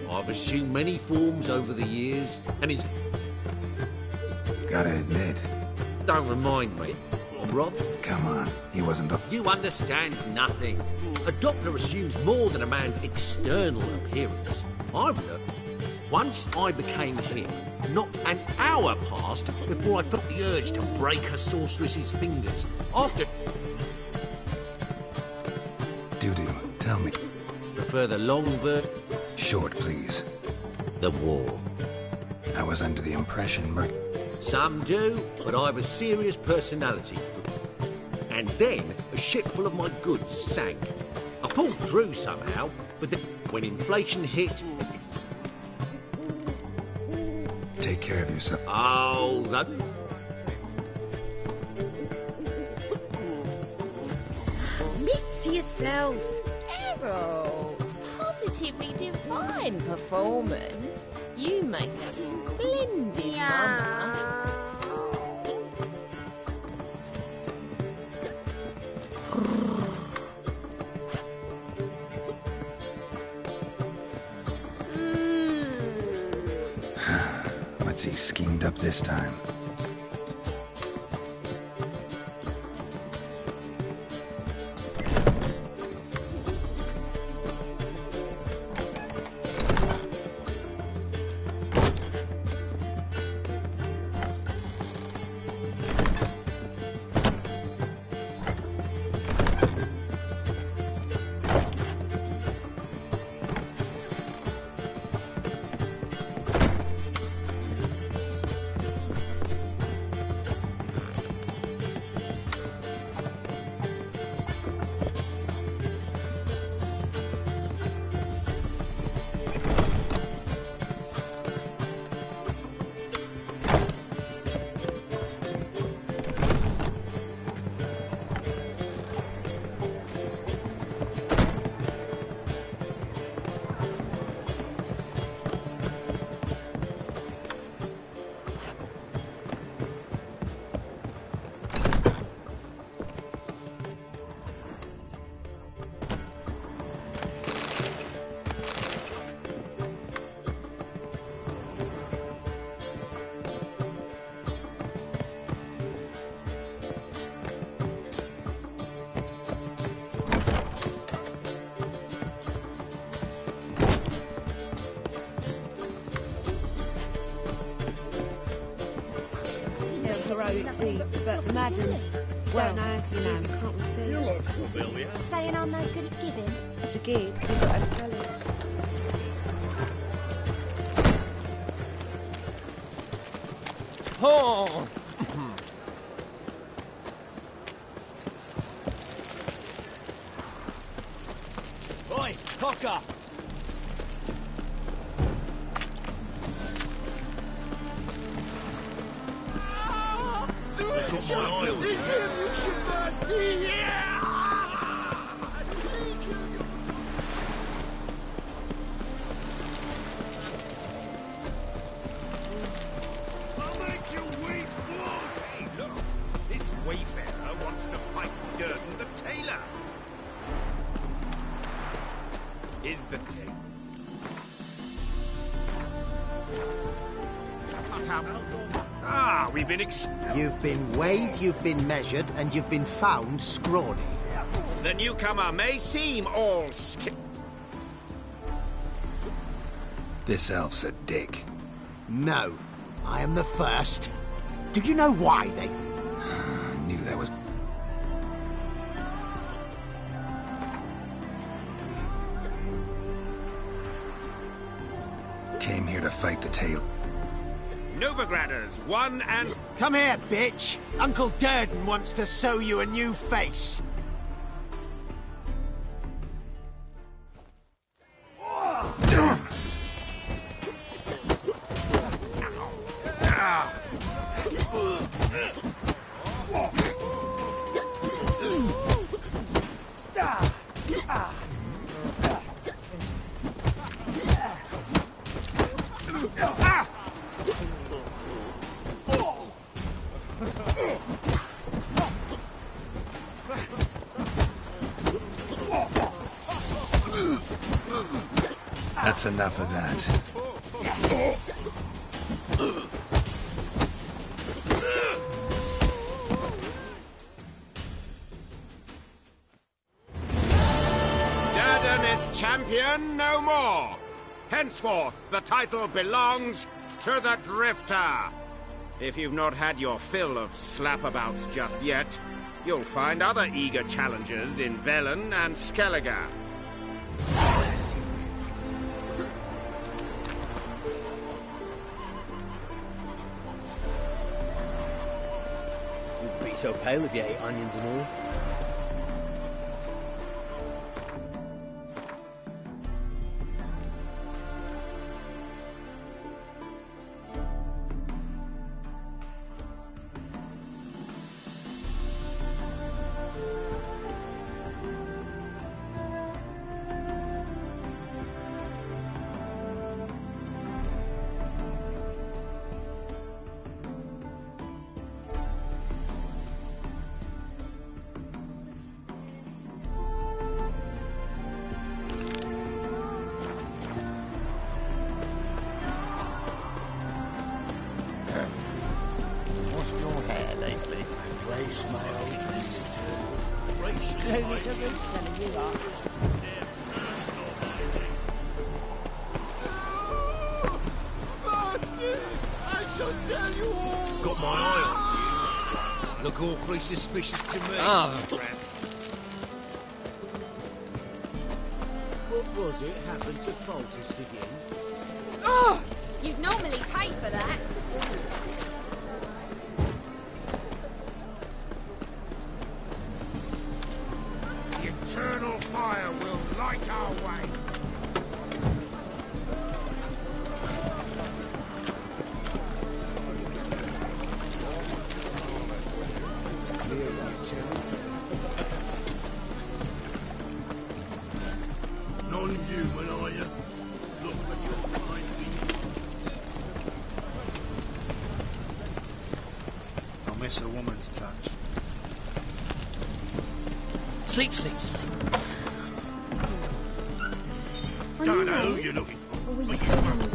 I've assumed many forms over the years, and it's... Gotta admit. Don't remind me. Rob? Come on, he wasn't... You understand nothing. A doctor assumes more than a man's external appearance. I've learned. Once I became him, not an hour passed before I felt the urge to break a sorceress's fingers. After... Dudu, tell me. Prefer the long version? Short, please. The war. I was under the impression Some do, but I've a serious personality. And then a ship full of my goods sank. I pulled through somehow, but then when inflation hit... Take care of yourself. Oh, that... yourself. Harold, positively divine performance. You make a splendid mama. What's he schemed up this time? Deeds, but madam, well, you know, you can't refuse. You're not familiar. Saying I'm no good at giving. To give, you've got to have talent. Oh! Oi, Cocker! This wayfarer wants to fight Durden the tailor. Is the tailor? Ah, we've been You've been weighed, you've been measured, and you've been found scrawny. The newcomer may seem all This elf's a dick. No, I am the first. Do you know why they... Knew that was... Came here to fight the tail. Novigraders, one and... Come here, bitch! Uncle Durden wants to sew you a new face. That's enough of that. Durden is champion no more. Henceforth, the title belongs to the Drifter. If you've not had your fill of slapabouts just yet, you'll find other eager challengers in Velen and Skellige. You'd be so pale if you ate onions and all. place, my old sister. Only to root seller you are. I shall tell you all. Got my eye on you. Look awfully suspicious to me. What was it happened to Falter's again? Oh! You'd normally pay for that. The eternal fire will light our way. It's clear as you tell. Non-human, are you? Look for your kind people. I'll miss a woman's touch. Sleep, sleep, sleep. Don't know who you're looking for. Or will you stay longer?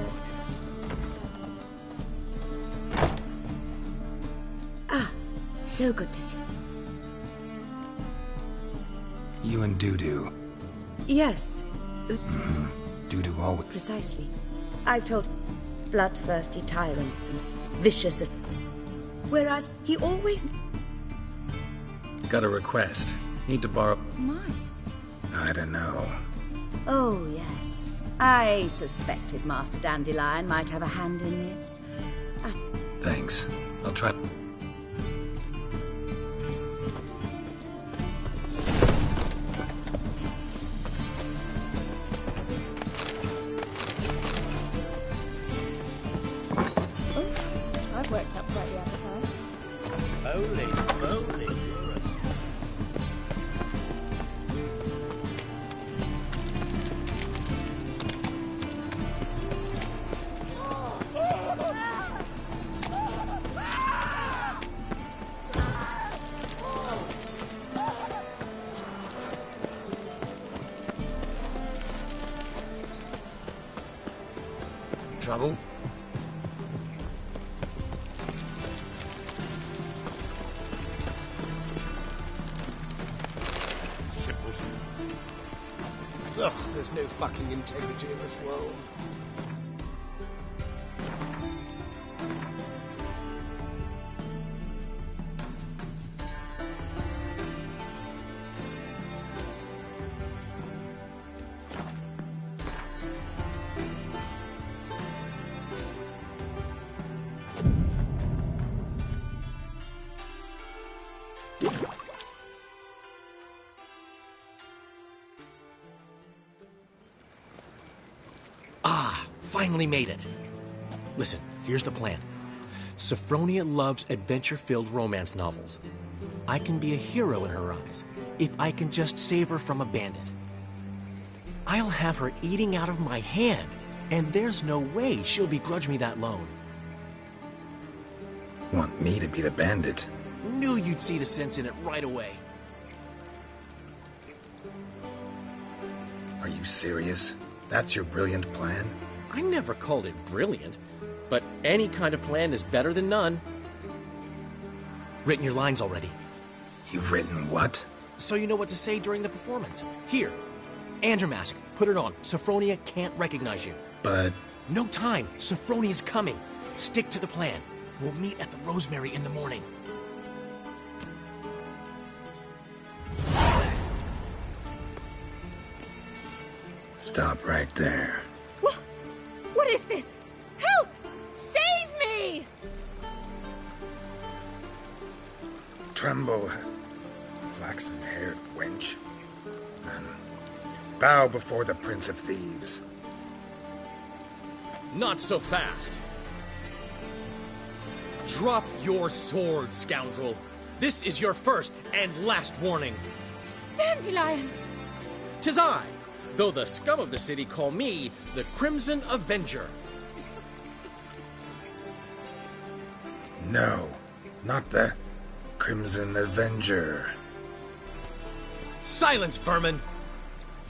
Ah, so good to see you. You and Dudu. Yes, Dudu always... precisely. I've told bloodthirsty tyrants and vicious... Whereas he always... Got a request. Need to borrow... My. I don't know. Oh, yes. I suspected Master Dandelion might have a hand in this. Thanks. I'll try... I've worked up quite the appetite. Holy moly, you're a... Trouble? Ugh, there's no fucking integrity in this world. Finally made it. Listen, here's the plan. Sophronia loves adventure-filled romance novels. I can be a hero in her eyes if I can just save her from a bandit. I'll have her eating out of my hand, and there's no way she'll begrudge me that loan. Want me to be the bandit? Knew you'd see the sense in it right away. Are you serious? That's your brilliant plan? I never called it brilliant, but any kind of plan is better than none. Written your lines already. You've written what? So you know what to say during the performance. Here, and your mask. Put it on. Sophronia can't recognize you. But... No time. Sophronia's coming. Stick to the plan. We'll meet at the Rosemary in the morning. Stop right there. What is this? Help! Save me! Tremble, flaxen-haired wench. And bow before the Prince of Thieves. Not so fast. Drop your sword, scoundrel. This is your first and last warning. Dandelion! 'Tis I, though the scum of the city call me the Crimson Avenger. No, not the Crimson Avenger. Silence, vermin!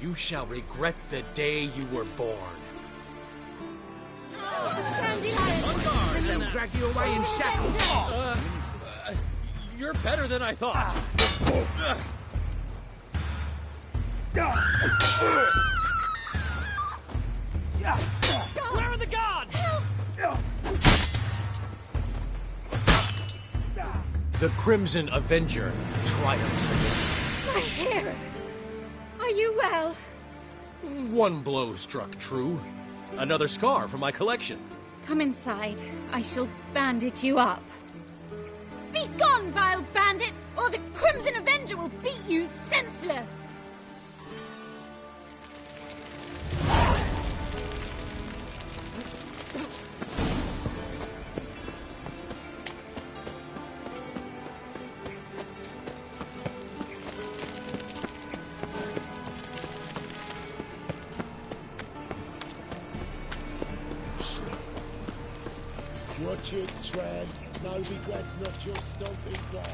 You shall regret the day you were born. Dandelion! On guard! They'll drag you away in shackles. You're better than I thought. Where are the gods? The Crimson Avenger triumphs again. My hair! Are you well? One blow struck true. Another scar from my collection. Come inside. I shall bandage you up. Be gone, vile bandit, or the Crimson Avenger will beat you senseless! Watch it, Tran. Novigrad's not your stomping ground.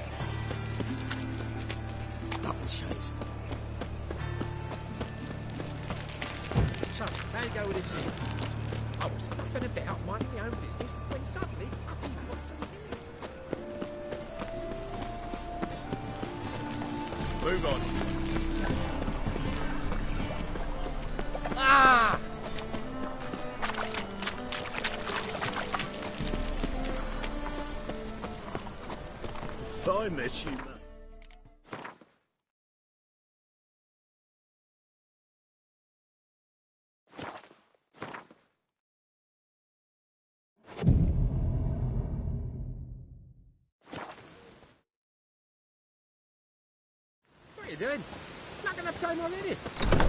Double chase. So, how you go with this here? I was faffing about minding my own business when suddenly up he pops in. Move on. Ah! If I met you, man. What are you doing? Not enough time already.